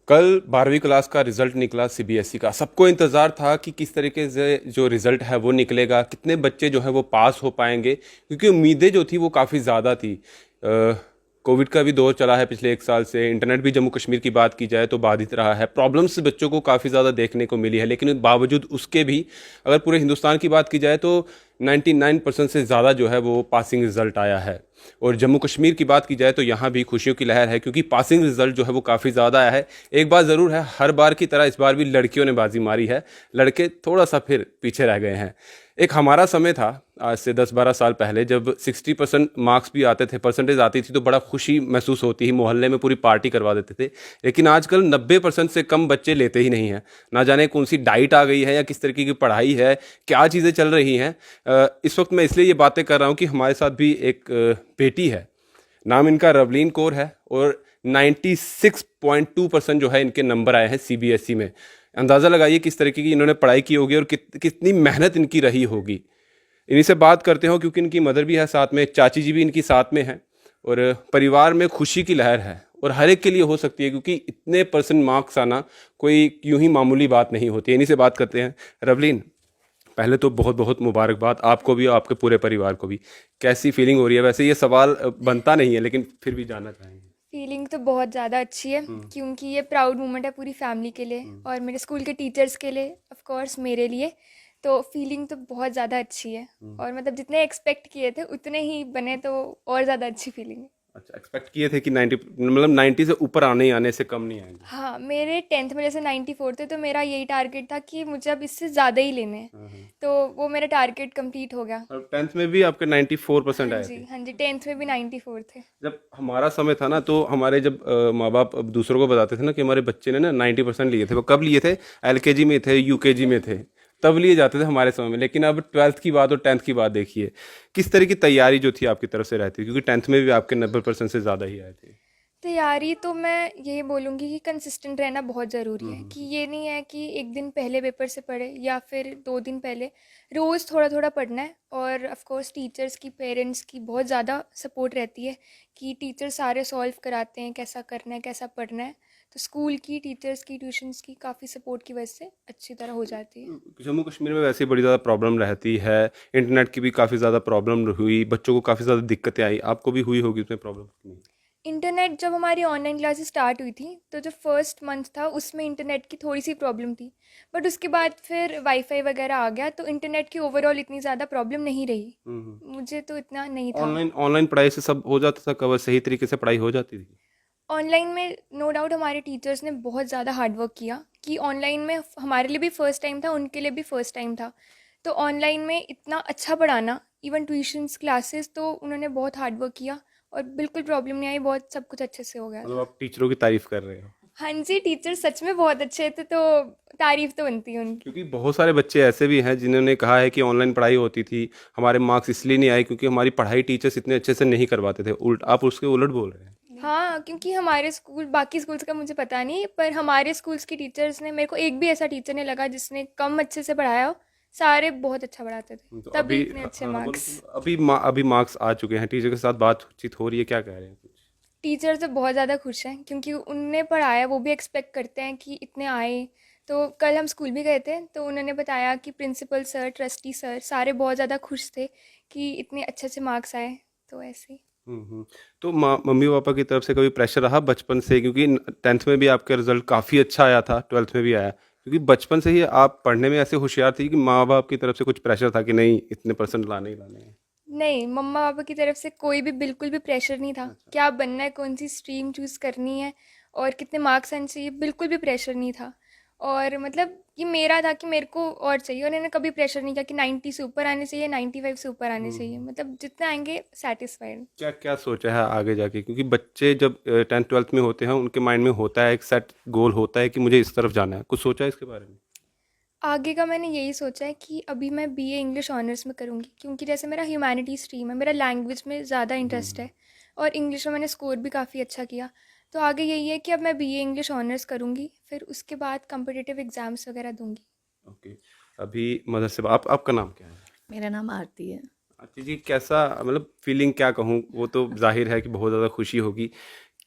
कल 12वीं क्लास का रिजल्ट निकला सीबीएसई का। सबको इंतज़ार था कि किस तरीके से जो रिजल्ट है वो निकलेगा, कितने बच्चे जो है वो पास हो पाएंगे, क्योंकि उम्मीदें जो थी वो काफ़ी ज़्यादा थी। कोविड का भी दौर चला है पिछले 1 साल से। इंटरनेट भी जम्मू कश्मीर की बात की जाए तो बाधित रहा है। प्रॉब्लम्स बच्चों को काफ़ी ज़्यादा देखने को मिली है, लेकिन बावजूद उसके भी अगर पूरे हिंदुस्तान की बात की जाए तो 99% से ज़्यादा जो है वो पासिंग रिजल्ट आया है। और जम्मू कश्मीर की बात की जाए तो यहाँ भी खुशियों की लहर है, क्योंकि पासिंग रिजल्ट जो है वो काफ़ी ज़्यादा आया है। एक बात ज़रूर है, हर बार की तरह इस बार भी लड़कियों ने बाजी मारी है। लड़के थोड़ा सा फिर पीछे रह गए हैं। एक हमारा समय था आज से 10-12 साल पहले, जब 60% मार्क्स भी आते थे, परसेंटेज आती थी, तो बड़ा खुशी महसूस होती थी, मोहल्ले में पूरी पार्टी करवा देते थे। लेकिन आजकल 90% से कम बच्चे लेते ही नहीं हैं। ना जाने कौन सी डाइट आ गई है या किस तरीके की पढ़ाई है, क्या चीज़ें चल रही हैं। इस वक्त मैं इसलिए ये बातें कर रहा हूँ कि हमारे साथ भी एक बेटी है। नाम इनका रवलीन कौर है और 96.2% जो है इनके नंबर आए हैं सीबीएसई में। अंदाज़ा लगाइए किस तरीके की इन्होंने पढ़ाई की होगी और कितनी मेहनत इनकी रही होगी। इन्हीं से बात करते हो, क्योंकि इनकी मदर भी है साथ में, चाची जी भी इनकी साथ में हैं, और परिवार में खुशी की लहर है और हर एक के लिए हो सकती है, क्योंकि इतने परसेंट मार्क्स आना कोई यूं ही मामूली बात नहीं होती है। इन्हीं से बात करते हैं। रवलीन, पहले तो बहुत बहुत मुबारकबाद आपको भी और आपके पूरे परिवार को भी। कैसी फीलिंग हो रही है? वैसे ये सवाल बनता नहीं है, लेकिन फिर भी जानना चाहेंगे। फीलिंग तो बहुत ज़्यादा अच्छी है क्योंकि ये प्राउड मोमेंट है पूरी फैमिली के लिए और मेरे स्कूल के टीचर्स के लिए, ऑफ कोर्स मेरे लिए। तो फीलिंग तो बहुत ज़्यादा अच्छी है और मतलब जितने एक्सपेक्ट किए थे उतने ही बने, तो और ज़्यादा अच्छी फीलिंग है। अच्छा, एक्सपेक्ट किए थे कि 90, मतलब 90 से ऊपर आने ही आने से कम नहीं आएंगे? हाँ, मेरे 10th में जैसे 94 थे तो मेरा यही टारगेट था कि मुझे अब इससे ज़्यादा ही लेने हैं। तो वो मेरा टारगेट कंप्लीट हो गया। और 10th में भी आपके 94% हाँ आए जी, थे? हाँ जी, 10th में भी 94 थे। जब हमारा समय था ना, तो हमारे जब माँ बाप अब दूसरों को बताते थे ना कि हमारे बच्चे ने ना 90% लिए थे, वो कब लिए थे? एलकेजी में थे, यूकेजी में थे, तब लिए जाते थे हमारे समय में। लेकिन अब 12th की बात और 10th की बात देखिए, किस तरह की तैयारी जो थी आपकी तरफ से रहती, क्योंकि 10th में भी आपके 90% से ज़्यादा ही आए थे। तैयारी तो मैं यही बोलूँगी कि कंसिस्टेंट रहना बहुत ज़रूरी है, कि ये नहीं है कि एक दिन पहले पेपर से पढ़े या फिर 2 दिन पहले। रोज़ थोड़ा थोड़ा पढ़ना है और ऑफ कोर्स टीचर्स की, पेरेंट्स की बहुत ज़्यादा सपोर्ट रहती है कि टीचर सारे सॉल्व कराते हैं, कैसा करना है, कैसा पढ़ना है। तो स्कूल की, टीचर्स की, ट्यूशन्स की काफ़ी सपोर्ट की वजह से अच्छी तरह हो जाती है। जम्मू कश्मीर में वैसे ही बड़ी ज़्यादा प्रॉब्लम रहती है। इंटरनेट की भी काफ़ी ज़्यादा प्रॉब्लम हुई, बच्चों को काफ़ी ज़्यादा दिक्कतें आई। आपको भी हुई होगी उसमें प्रॉब्लम? इंटरनेट जब हमारी ऑनलाइन क्लासेस स्टार्ट हुई थी तो जो फर्स्ट मंथ था उसमें इंटरनेट की थोड़ी सी प्रॉब्लम थी, बट उसके बाद फिर वाईफाई वगैरह आ गया तो इंटरनेट की ओवरऑल इतनी ज़्यादा प्रॉब्लम नहीं रही। हम्म। मुझे तो इतना नहीं था। ऑनलाइन ऑनलाइन पढ़ाई से सब हो जाता था कवर? सही तरीके से पढ़ाई हो जाती थी? ऑनलाइन में नो डाउट हमारे टीचर्स ने बहुत ज़्यादा हार्डवर्क किया कि ऑनलाइन में हमारे लिए भी फ़र्स्ट टाइम था, उनके लिए भी फ़र्स्ट टाइम था। तो ऑनलाइन में इतना अच्छा पढ़ाना, इवन ट्यूशन्स क्लासेस, तो उन्होंने बहुत हार्डवर्क किया और बिल्कुल प्रॉब्लम नहीं आई, बहुत सब कुछ अच्छे से हो गया मतलब था। आप टीचरों की तारीफ कर रहे हो? हाँ जी, टीचर सच में बहुत अच्छे थे, तो तारीफ़ तो बनती है उनकी। क्योंकि बहुत सारे बच्चे ऐसे भी हैं जिन्होंने कहा है कि ऑनलाइन पढ़ाई होती थी, हमारे मार्क्स इसलिए नहीं आए क्योंकि हमारी पढ़ाई टीचर्स इतने अच्छे से नहीं करवाते थे। उल्ट आप उसके उलट बोल रहे हैं। हाँ, क्योंकि हमारे स्कूल, बाकी स्कूल्स का मुझे पता नहीं, पर हमारे स्कूल्स की टीचर्स ने, मेरे को एक भी ऐसा टीचर नहीं लगा जिसने कम अच्छे से पढ़ाया हो। सारे बहुत अच्छा पढ़ाते थे, तो तभी अभी इतने अच्छे हाँ, बोलो। मार्क्स। अभी मार्क्स आ चुके हैं, टीचर के साथ बातचीत हो रही है, क्या कह रहे हैं कुछ? टीचर तो बहुत ज़्यादा खुश हैं क्योंकि उनने पढ़ाया, वो भी एक्सपेक्ट करते हैं कि इतने आए। तो कल हम स्कूल भी गए थे तो उन्होंने बताया कि प्रिंसिपल सर, ट्रस्टी सर, सारे बहुत ज़्यादा खुश थे कि इतने अच्छे अच्छे मार्क्स आए। तो ऐसे ही। हम्म। तो मम्मी पापा की तरफ से कभी प्रेशर रहा बचपन से? क्योंकि 10th में भी आपका रिजल्ट काफ़ी अच्छा आया था, 12th में भी आया, क्योंकि बचपन से ही आप पढ़ने में ऐसे होशियार थी कि माँ बाप की तरफ से कुछ प्रेशर था कि नहीं इतने परसेंट लाने ही लाने हैं? नहीं, मम्मा पापा की तरफ से कोई भी बिल्कुल भी प्रेशर नहीं था। अच्छा। क्या बनना है, कौन सी स्ट्रीम चूज़ करनी है और कितने मार्क्स आने चाहिए, बिल्कुल भी प्रेशर नहीं था। और मतलब ये मेरा था कि मेरे को और चाहिए, और इन्होंने कभी प्रेशर नहीं किया कि 90 से ऊपर आने चाहिए, 95 से ऊपर आने चाहिए, हम्म। मतलब जितने आएंगे सेटिस्फाइड। क्या क्या सोचा है आगे जाके? क्योंकि बच्चे जब 10th 12th में होते हैं उनके माइंड में होता है, एक सेट गोल होता है कि मुझे इस तरफ जाना है। कुछ सोचा है इसके बारे में? आगे का मैंने यही सोचा है कि अभी मैं बीए इंग्लिश ऑनर्स में करूँगी, क्योंकि जैसे मेरा ह्यूमैनिटी स्ट्रीम है, मेरा लैंग्वेज में ज़्यादा इंटरेस्ट हम्म। है और इंग्लिश में मैंने स्कोर भी काफ़ी अच्छा किया। तो आगे यही है कि अब मैं बीए इंग्लिश ऑनर्स करूँगी, फिर उसके बाद कॉम्पिटिटिव एग्ज़ाम्स वगैरह दूँगी। ओके। अभी मदर से आपका नाम क्या है? मेरा नाम आरती है। अच्छा जी, कैसा, मतलब फीलिंग क्या कहूँ, वो तो जाहिर है कि बहुत ज़्यादा खुशी होगी।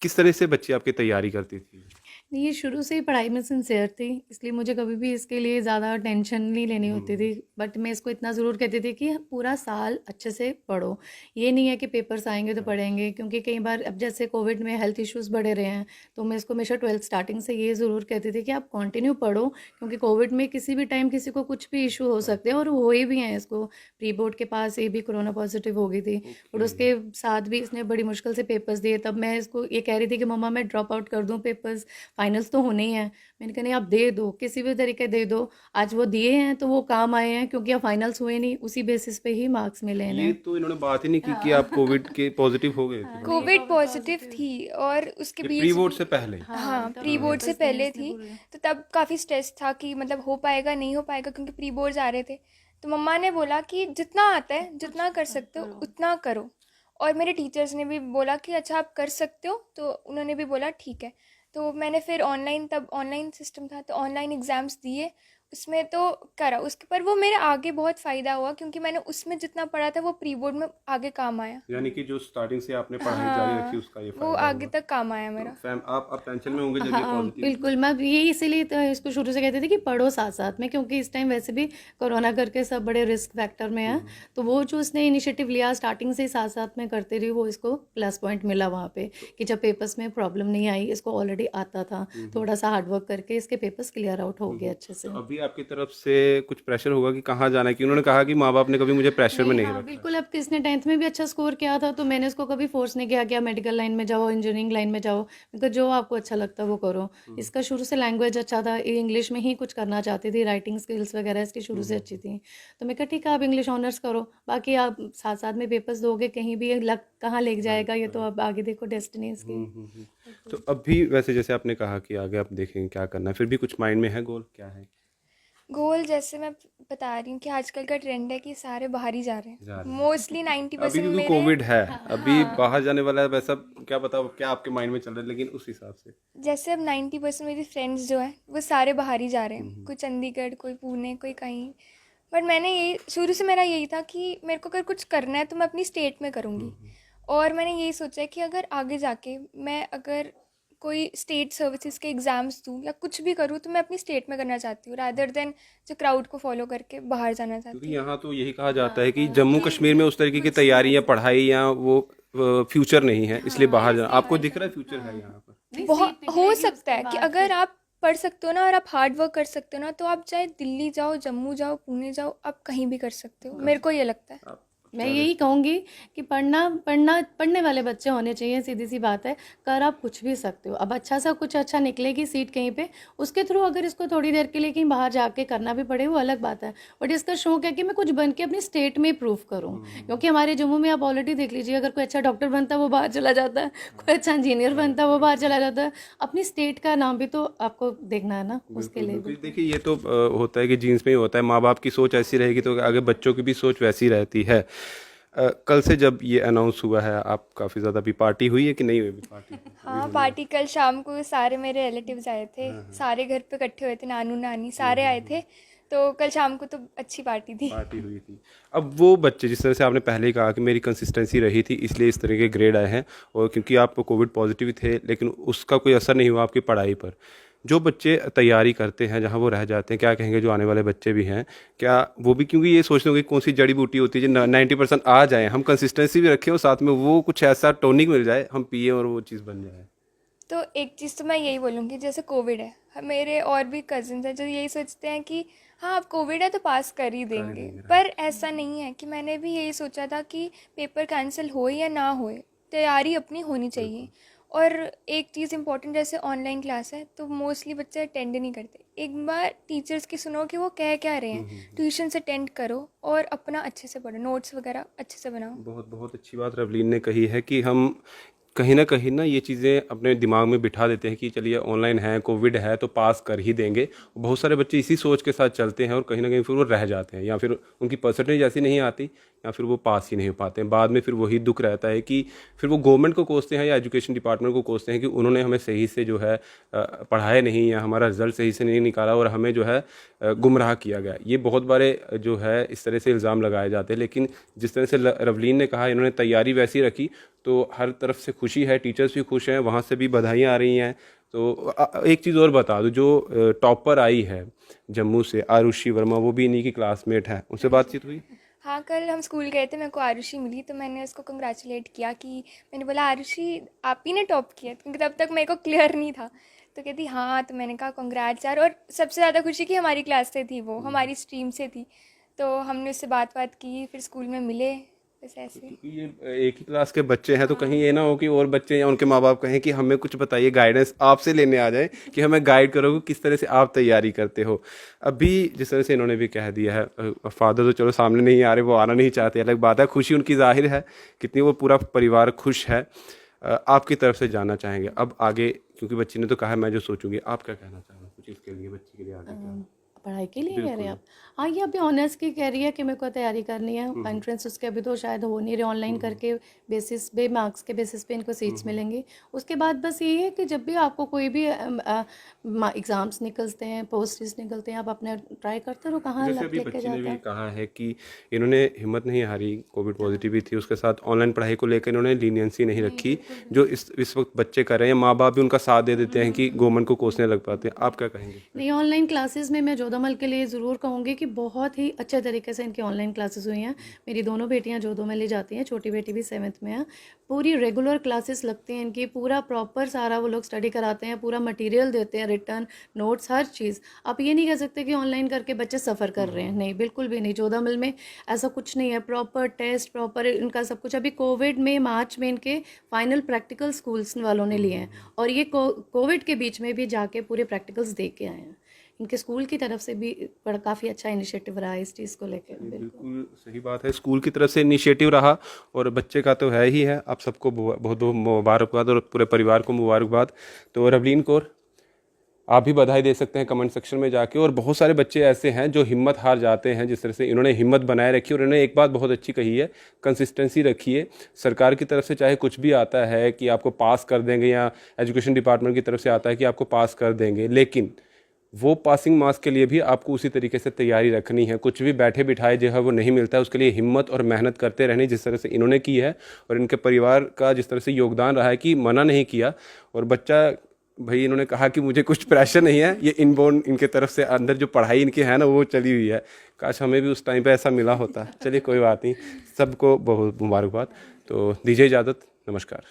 किस तरह से बच्ची आपकी तैयारी करती थी? नहीं, ये शुरू से ही पढ़ाई में सिंसियर थी, इसलिए मुझे कभी भी इसके लिए ज़्यादा टेंशन नहीं लेनी होती थी। बट मैं इसको इतना ज़रूर कहती थी कि पूरा साल अच्छे से पढ़ो। ये नहीं है कि पेपर्स आएंगे तो पढ़ेंगे, क्योंकि कई बार अब जैसे कोविड में हेल्थ इश्यूज़ बढ़े रहे हैं, तो मैं इसको हमेशा 12th स्टार्टिंग से ये ज़रूर कहती थी कि आप कंटिन्यू पढ़ो, क्योंकि कोविड में किसी भी टाइम किसी को कुछ भी इशू हो सकते हैं, और हुए भी हैं। इसको प्री बोर्ड के पास ये भी कोरोना पॉजिटिव हो गई थी, और उसके साथ भी इसने बड़ी मुश्किल से पेपर्स दिए। तब मैं इसको ये कह रही थी कि मम्मा मैं ड्रॉप आउट कर दूँ, पेपर्स फाइनल्स तो होने ही हैं। मैंने कहा नहीं, आप दे दो, किसी भी तरीके दे दो। आज वो दिए हैं तो वो काम आए हैं, क्योंकि अब फाइनल्स हुए नहीं, उसी बेसिस पे ही मार्क्स मिले ये इन्हें। तो इन्होंने बात ही नहीं की कि आप कोविड के पॉजिटिव हो गए थे। कोविड पॉजिटिव थी और उसके प्री बीच बोर्ड से पहले। हाँ प्री बोर्ड से पहले थी, तो तब काफ़ी स्ट्रेस था कि मतलब हो पाएगा नहीं हो पाएगा, क्योंकि प्री बोर्ड्स आ रहे थे। तो मम्मा ने बोला कि जितना आता है जितना कर सकते हो उतना करो, और मेरे टीचर्स ने भी बोला कि अच्छा आप कर सकते हो, तो उन्होंने भी बोला ठीक है। तो मैंने फिर ऑनलाइन, तब ऑनलाइन सिस्टम था तो ऑनलाइन एग्ज़ाम्स दिए, उसमें तो करा उसके पर वो मेरे आगे बहुत फ़ायदा हुआ, क्योंकि मैंने उसमें जितना पढ़ा था वो प्री बोर्ड में आगे काम आया। यानी कि जो स्टार्टिंग से आपने पढ़ाई जारी रखी हाँ, उसका ये वो फायदा आगे हुआ। तक काम आया मेरा। आप टेंशन में होंगे जब ये हाँ पॉजिटिव। बिल्कुल, मैं ये इसीलिए तो इसको शुरू से कहती थी कि पढ़ो साथ साथ में, क्योंकि इस टाइम वैसे भी कोरोना करके सब बड़े रिस्क फैक्टर में हैं। तो वो जो उसने इनिशिएटिव लिया स्टार्टिंग से ही साथ साथ में करते रही, वो इसको प्लस पॉइंट मिला वहाँ पे, कि जब पेपर्स में प्रॉब्लम नहीं आई, इसको ऑलरेडी आता था, थोड़ा सा हार्डवर्क करके इसके पेपर्स क्लियर आउट हो गए अच्छे से। तो अभी आपकी तरफ से कुछ प्रेशर होगा कि कहाँ जाना है, कि उन्होंने कहा कि माँ बाप ने कभी मुझे प्रेशर में नहीं हाँ रखा। बिल्कुल, अब किसने 10th में भी अच्छा स्कोर किया था, तो मैंने उसको कभी फोर्स नहीं किया कि आप मेडिकल लाइन में जाओ, इंजीनियरिंग लाइन में जाओ, मतलब जो आपको अच्छा लगता है वो करो। इसका शुरू से लैंग्वेज अच्छा था, ये इंग्लिश में ही कुछ करना चाहती थी, राइटिंग स्किल्स वगैरह इसकी शुरू से अच्छी थी। तो मैं कहा ठीक है, आप इंग्लिश ऑनर्स करो, बाकी आप साथ साथ में पेपर्स दोगे, कहीं भी ये लक कहाँ ले जाएगा ये तो अब आगे देखो, डेस्टिनी इसकी। तो अभी वैसे जैसे आपने कहा कि आगे आप देखेंगे क्या करना है, फिर भी कुछ माइंड में है गोल क्या है? गोल जैसे मैं बता रही हूँ कि आजकल का ट्रेंड है कि सारे बाहर ही जा रहे जा हैं, रहे हैं। मोस्टली अभी 90% क्योंकि मेरे। कोविड है, अभी हाँ, बाहर जाने वाला है, वैसा क्या बताओ क्या आपके माइंड में चल रहा है, लेकिन उस हिसाब से। जैसे अब 90% मेरी फ्रेंड्स जो हैं वो सारे बाहर ही जा रहे हैं, कोई चंडीगढ़, कोई पुणे, कोई कहीं। बट मैंने यही, शुरू से मेरा यही था कि मेरे को अगर कुछ करना है तो मैं अपनी स्टेट में करूँगी। और मैंने यही सोचा है कि अगर आगे जाके मैं अगर कोई स्टेट सर्विसेज के एग्ज़ाम्स दूँ या कुछ भी करूँ, तो मैं अपनी स्टेट में करना चाहती हूँ, रादर देन जो क्राउड को फॉलो करके बाहर जाना क्योंकि चाहती हूँ। यहाँ तो यही कहा जाता है कि जम्मू कश्मीर में उस तरीके की तैयारी या पढ़ाई या वो फ्यूचर नहीं है, इसलिए बाहर जाना। आपको दिख रहा है फ्यूचर है यहाँ पर? बहुत हो सकता है कि अगर आप पढ़ सकते हो ना और आप हार्ड वर्क कर सकते हो ना, तो आप चाहे दिल्ली जाओ, जम्मू जाओ, पुणे जाओ, आप कहीं भी कर सकते हो, मेरे को ये लगता है। आप मैं यही कहूँगी कि पढ़ने वाले बच्चे होने चाहिए, सीधी सी बात है। कर आप कुछ भी सकते हो, अब अच्छा सा कुछ अच्छा निकलेगी सीट कहीं पे, उसके थ्रू अगर इसको थोड़ी देर के लिए कहीं बाहर जाके करना भी पड़े, वो अलग बात है। बट इसका शौक है कि मैं कुछ बन के अपनी स्टेट में प्रूव करूँ, क्योंकि हमारे जम्मू में आप ऑलरेडी देख लीजिए, अगर कोई अच्छा डॉक्टर बनता है वो बाहर चला जाता है, कोई अच्छा इंजीनियर बनता है वो बाहर चला जाता है। अपनी स्टेट का नाम भी तो आपको देखना है ना, उसके लिए बिल्कुल, देखिए ये तो होता है कि जीन्स में ही होता है, माँ बाप की सोच ऐसी रहेगी तो आगे बच्चों की भी सोच वैसी रहती है। कल से जब ये अनाउंस हुआ है, आप काफ़ी ज़्यादा भी पार्टी हुई है कि नहीं हुई अभी पार्टी? हाँ, पार्टी कल शाम को सारे मेरे रिलेटिव्स आए थे, सारे घर पे इकट्ठे हुए थे, नानू नानी सारे आए थे, तो कल शाम को तो अच्छी पार्टी थी। पार्टी हुई थी। अब वो बच्चे, जिस तरह से आपने पहले ही कहा कि मेरी कंसिस्टेंसी रही थी इसलिए इस तरह के ग्रेड आए हैं, और क्योंकि आप कोविड पॉजिटिव थे लेकिन उसका कोई असर नहीं हुआ आपकी पढ़ाई पर। जो बच्चे तैयारी करते हैं जहाँ वो रह जाते हैं, क्या कहेंगे जो आने वाले बच्चे भी हैं, क्या वो भी क्योंकि ये सोचते होंगे कौन सी जड़ी बूटी होती है जो 90% आ जाए, हम कंसिस्टेंसी भी रखें और साथ में वो कुछ ऐसा टॉनिक मिल जाए हम पिए और वो चीज़ बन जाए? तो एक चीज़ तो मैं यही बोलूँगी, जैसे कोविड है, मेरे और भी कजिन्स हैं जो यही सोचते हैं कि हाँ अब कोविड है तो पास कर ही देंगे, पर ऐसा नहीं है। कि मैंने भी यही सोचा था कि पेपर कैंसिल हो या ना हो, तैयारी अपनी होनी चाहिए। और एक चीज़ इम्पॉर्टेंट, जैसे ऑनलाइन क्लास है तो मोस्टली बच्चे अटेंड नहीं करते, एक बार टीचर्स की सुनो कि वो कह क्या रहे हैं, ट्यूशन से अटेंड करो और अपना अच्छे से पढ़ो, नोट्स वगैरह अच्छे से बनाओ। बहुत बहुत अच्छी बात रवलीन ने कही है कि हम कहीं ना ये चीज़ें अपने दिमाग में बिठा देते हैं कि चलिए ऑनलाइन है, कोविड है तो पास कर ही देंगे। बहुत सारे बच्चे इसी सोच के साथ चलते हैं और कहीं ना कहीं फिर वो रह जाते हैं, या फिर उनकी परसेंटेज ऐसी नहीं आती, या फिर वो पास ही नहीं हो पाते हैं। बाद में फिर वही दुख रहता है कि फिर वो गवर्नमेंट को कोसते हैं या एजुकेशन डिपार्टमेंट को कोसते हैं कि उन्होंने हमें सही से जो है पढ़ाया नहीं, या हमारा रिजल्ट सही से नहीं निकाला और हमें जो है गुमराह किया गया। ये बहुत बारे जो है इस तरह से इल्ज़ाम लगाए जाते हैं। लेकिन जिस तरह से रवलीन ने कहा, इन्होंने तैयारी वैसी रखी तो हर तरफ से खुशी है, टीचर्स भी खुश हैं, वहाँ से भी बधाइयाँ आ रही हैं, तो एक चीज़ और बता दूँ, जो टॉपर आई है जम्मू से आरुषि वर्मा, वो भी इन्हीं की क्लासमेट है, उनसे बातचीत हुई? हाँ, कल हम स्कूल गए थे, मेरे को आरुषि मिली तो मैंने उसको कंग्रेचुलेट किया कि मैंने बोला आरुषि आप ही ने टॉप किया, क्योंकि तब तक मेरे को क्लियर नहीं था। तो कहती हाँ, तो मैंने कहा कंग्रेट्स यार। और सबसे ज़्यादा खुशी कि हमारी क्लास से थी, वो हमारी स्ट्रीम से थी। तो हमने उससे बात की, फिर स्कूल में मिले, बस ऐसे। क्योंकि ये एक ही क्लास के बच्चे हैं, तो कहीं ये ना हो कि और बच्चे या उनके माँ बाप कहें कि हमें कुछ बताइए, गाइडेंस आपसे लेने आ जाए कि हमें गाइड करोगे किस तरह से आप तैयारी करते हो। अभी जिस तरह से इन्होंने भी कह दिया है, फादर तो चलो सामने नहीं आ रहे, वो आना नहीं चाहते, अलग बात है, खुशी उनकी जाहिर है, कितनी वो पूरा परिवार खुश है। आपकी तरफ से जानना चाहेंगे अब आगे, क्योंकि बच्ची ने तो कहा है मैं जो सोचूंगी, आप क्या कहना चाहोगे कुछ इसके लिए, बच्ची के लिए आगे क्या? पढ़ाई के लिए कह रहे हैं आप? हाँ, ये अभी ऑनर्स की कह रही है कि मेरे को तैयारी करनी है, एंट्रेंस उसके अभी तो शायद हो नहीं रही, ऑनलाइन करके बेसिस पे, मार्क्स के बेसिस पे इनको सीट्स मिलेंगी। उसके बाद बस यही है कि जब भी आपको कोई भी एग्ज़ाम्स निकलते हैं, पोस्ट्स निकलते हैं, आप अपने ट्राई करते रहो कहाँ जैसे लक अभी लेके बच्ची ने जाता भी है। कहा है कि इन्होंने हिम्मत नहीं हारी, कोविड पॉजिटिव भी थी, उसके साथ ऑनलाइन पढ़ाई को लेकर इन्होंने लीनियंसी नहीं रखी, जो इस वक्त बच्चे कर रहे हैं। माँ बाप भी उनका साथ दे देते हैं कि गवर्नमेंट को कोसने लग पाते हैं, आप क्या कहेंगे? नहीं, ऑनलाइन क्लासेस में मैं जोधमल के लिए ज़रूर कहूँगी कि बहुत ही अच्छे तरीके से इनकी ऑनलाइन क्लासेस हुई हैं। मेरी दोनों बेटियाँ जोधमल ही जाती हैं, छोटी बेटी भी 7th में है। पूरी रेगुलर क्लासेस लगती हैं इनकी, पूरा प्रॉपर सारा वो लोग स्टडी कराते हैं, पूरा मटेरियल देते हैं, रिटर्न नोट्स, हर चीज़। आप ये नहीं कह सकते कि ऑनलाइन करके बच्चे सफ़र कर रहे हैं, नहीं, बिल्कुल भी नहीं। जोधमल में ऐसा कुछ नहीं है, प्रॉपर टेस्ट, प्रॉपर इनका सब कुछ। अभी कोविड में मार्च में इनके फाइनल प्रैक्टिकल स्कूल्स वालों ने लिए हैं, और ये कोविड के बीच में भी जाके पूरे प्रैक्टिकल्स दे के आए हैं। इनके स्कूल की तरफ से भी बड़ा काफ़ी अच्छा इनिशिएटिव रहा है इस चीज़ को लेकर। बिल्कुल बिल्कुल सही बात है, स्कूल की तरफ से इनिशिएटिव रहा और बच्चे का तो है ही है। आप सबको बहुत बहुत मुबारकबाद और पूरे परिवार को मुबारकबाद। तो रवलीन कौर, आप भी बधाई दे सकते हैं कमेंट सेक्शन में जाके। और बहुत सारे बच्चे ऐसे हैं जो हिम्मत हार जाते हैं, जिस तरह से इन्होंने हिम्मत बनाए रखी। और इन्होंने एक बात बहुत अच्छी कही है, कंसिस्टेंसी रखिए। सरकार की तरफ से चाहे कुछ भी आता है कि आपको पास कर देंगे, या एजुकेशन डिपार्टमेंट की तरफ से आता है कि आपको पास कर देंगे, लेकिन वो पासिंग मार्क्स के लिए भी आपको उसी तरीके से तैयारी रखनी है। कुछ भी बैठे बिठाए जो है वो नहीं मिलता है, उसके लिए हिम्मत और मेहनत करते रहने, जिस तरह से इन्होंने की है। और इनके परिवार का जिस तरह से योगदान रहा है कि मना नहीं किया। और बच्चा भाई, इन्होंने कहा कि मुझे कुछ प्रेशर नहीं है, ये इनबोर्न इनके तरफ से अंदर जो पढ़ाई इनकी है ना वो चली हुई है। काश हमें भी उस टाइम पे ऐसा मिला होता। चलिए कोई बात नहीं, सबको बहुत मुबारकबाद। तो दीजिए इजाज़त, नमस्कार।